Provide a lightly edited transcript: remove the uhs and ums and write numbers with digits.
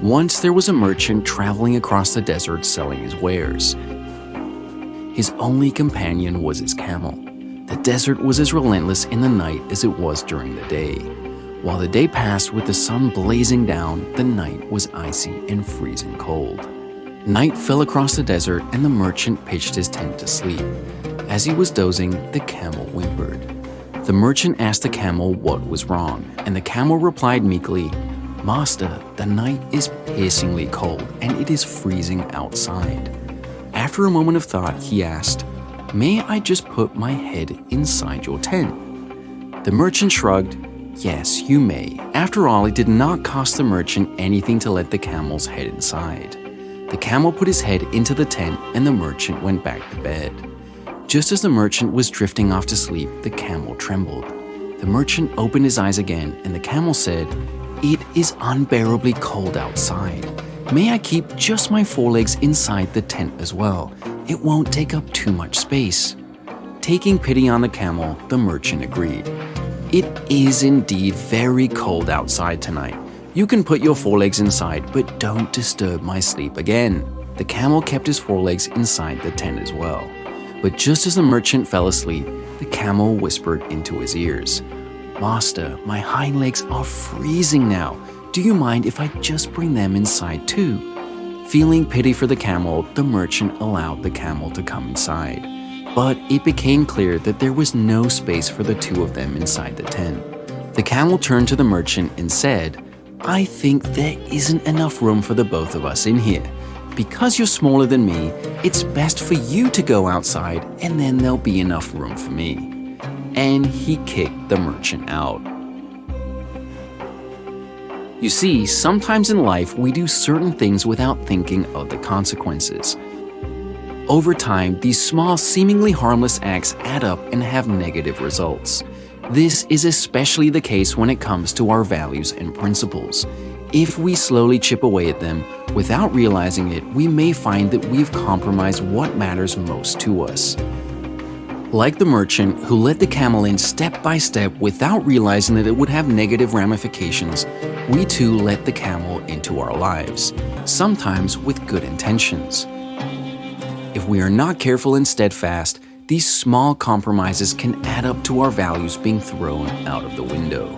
Once there was a merchant traveling across the desert selling his wares. His only companion was his camel. The desert was as relentless in the night as it was during the day. While the day passed with the sun blazing down, the night was icy and freezing cold. Night fell across the desert and the merchant pitched his tent to sleep. As he was dozing, the camel whimpered. The merchant asked the camel what was wrong, and the camel replied meekly, "Master, the night is piercingly cold and it is freezing outside." After a moment of thought, he asked, "May I just put my head inside your tent?" The merchant shrugged. "Yes, you may." After all, it did not cost the merchant anything to let the camel's head inside. The camel put his head into the tent and the merchant went back to bed. Just as the merchant was drifting off to sleep, the camel trembled. The merchant opened his eyes again and the camel said, "It is unbearably cold outside. May I keep just my forelegs inside the tent as well? It won't take up too much space." Taking pity on the camel, the merchant agreed. "It is indeed very cold outside tonight. You can put your forelegs inside, but don't disturb my sleep again." The camel kept his forelegs inside the tent as well. But just as the merchant fell asleep, the camel whispered into his ears, "Master, my hind legs are freezing now. Do you mind if I just bring them inside too?" Feeling pity for the camel, the merchant allowed the camel to come inside. But it became clear that there was no space for the two of them inside the tent. The camel turned to the merchant and said, "I think there isn't enough room for the both of us in here. Because you're smaller than me, it's best for you to go outside and then there'll be enough room for me." And he kicked the merchant out. You see, sometimes in life we do certain things without thinking of the consequences. Over time, these small, seemingly harmless acts add up and have negative results. This is especially the case when it comes to our values and principles. If we slowly chip away at them, without realizing it, we may find that we've compromised what matters most to us. Like the merchant who let the camel in step by step without realizing that it would have negative ramifications, we too let the camel into our lives, sometimes with good intentions. If we are not careful and steadfast, these small compromises can add up to our values being thrown out of the window.